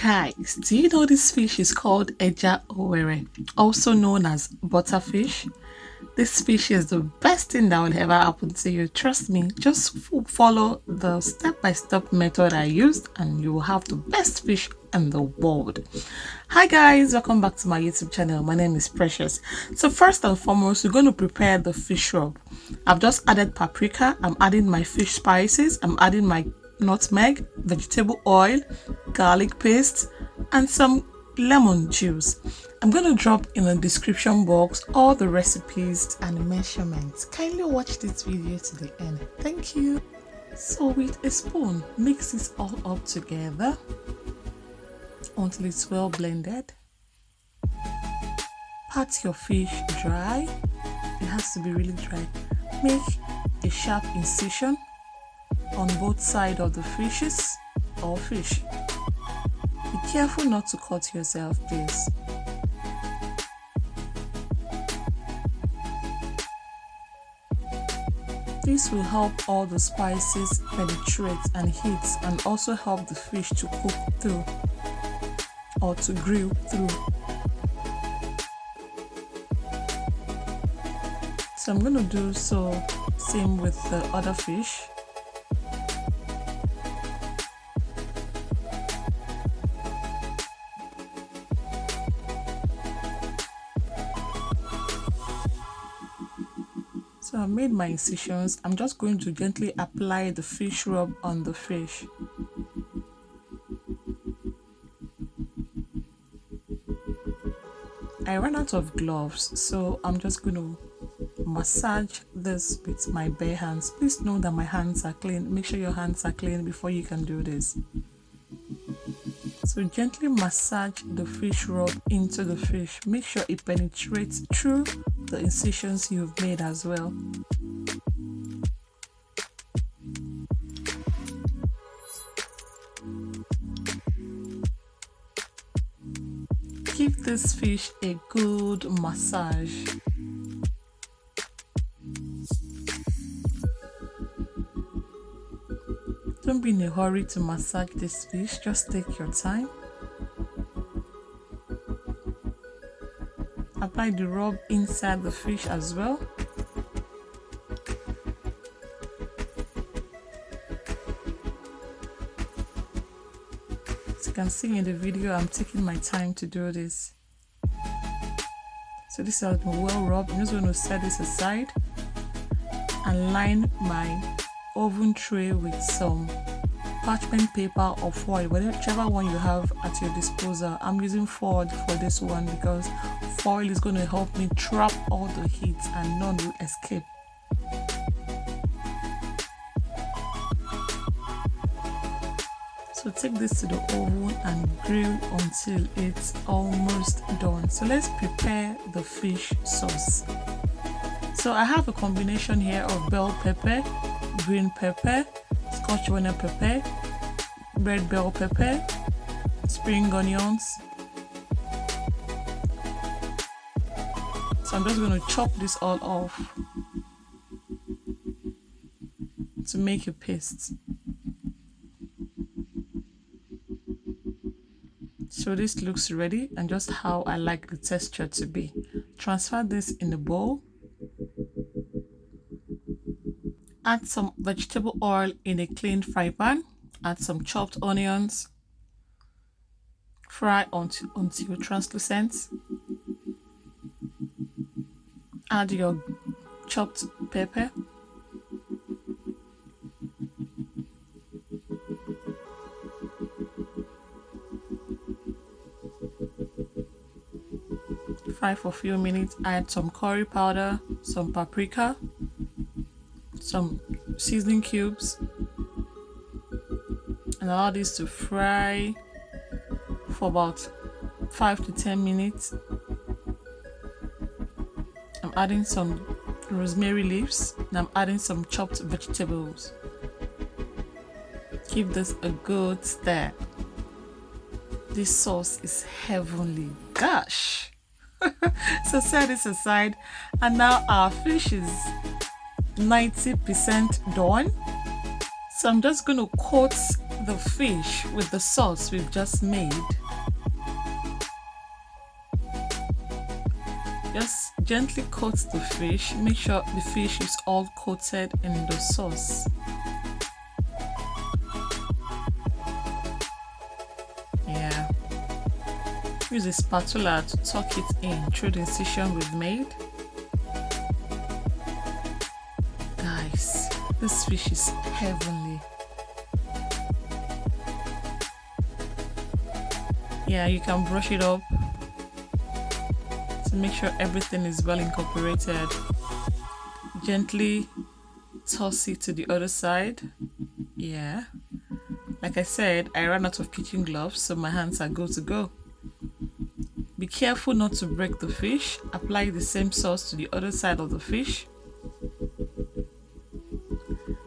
Guys, do you know this fish is called Eja Owere, also known as butterfish? This fish is the best thing that will ever happen to you. Trust me, just follow the step-by-step method I used and you will have the best fish in the world. Hi guys, welcome back to my YouTube channel. My name is Precious. So first and foremost, we're going to prepare the fish rub. I've just added paprika, I'm adding my fish spices, I'm adding my nutmeg, vegetable oil, garlic paste, and some lemon juice. I'm going to drop in the description box all the recipes and measurements. Kindly watch this video to the end. Thank you. So with a spoon, mix this all up together until it's well blended. Pat your fish dry. It has to be really dry. Make a sharp incision on both sides of the fishes or fish. Be careful not to cut yourself, please. This will help all the spices penetrate and heat, and also help the fish to cook through or to grill through. So I'm going to do so same with the other fish. So I made my incisions. I'm just going to gently apply the fish rub on the fish. I ran out of gloves, so I'm just going to massage this with my bare hands. Please know that my hands are clean. Make sure your hands are clean before you can do this. So gently massage the fish rub into the fish. Make sure it penetrates through the incisions you've made as well. Give this fish a good massage. Don't be in a hurry to massage this fish, just take your time. Apply the rub inside the fish as well. As you can see in the video, I'm taking my time to do this. So this has been well rubbed. I'm just going to set this aside and line my oven tray with some parchment paper or foil, whichever one you have at your disposal. I'm using foil for this one because foil is going to help me trap all the heat and none will escape. So take this to the oven and grill until it's almost done. So let's prepare the fish sauce. So I have a combination here of bell pepper, green pepper, Scotch bonnet pepper, red bell pepper, spring onions. So I'm just going to chop this all off to make a paste. So this looks ready and just how I like the texture to be. Transfer this in a bowl. Add some vegetable oil in a clean fry pan. Add some chopped onions. Fry until translucent. Add your chopped pepper. Fry for a few minutes. Add some curry powder, some paprika, some seasoning cubes, and allow this to fry for about 5 to 10 minutes. I'm adding some rosemary leaves and I'm adding some chopped vegetables. Give this a good stir. This sauce is heavenly. Gosh! So set this aside, and now our fish is 90% done. So I'm just going to coat the fish with the sauce we've just made. Just gently coat the fish. Make sure the fish is all coated in the sauce. Yeah. Use a spatula to tuck it in through the incision we've made. Guys, this fish is heavenly. Yeah, you can brush it up to make sure everything is well incorporated. Gently toss it to the other side. Yeah. Like I said, I ran out of kitchen gloves, so my hands are good to go. Be careful not to break the fish. Apply the same sauce to the other side of the fish.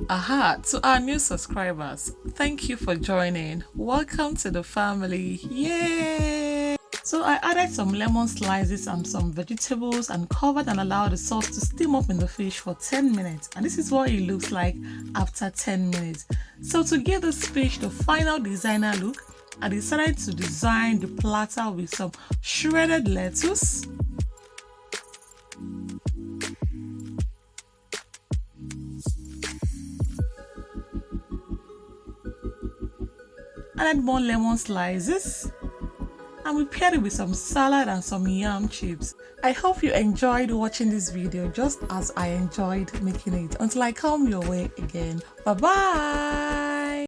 Aha, to our new subscribers, thank you for joining. Welcome to the family. Yay! So I added some lemon slices and some vegetables and covered and allowed the sauce to steam up in the fish for 10 minutes. And this is what it looks like after 10 minutes. So to give this fish the final designer look, I decided to design the platter with some shredded lettuce, added more lemon slices, and we paired it with some salad and some yam chips. I hope you enjoyed watching this video just as I enjoyed making it. Until I come your way again, bye bye.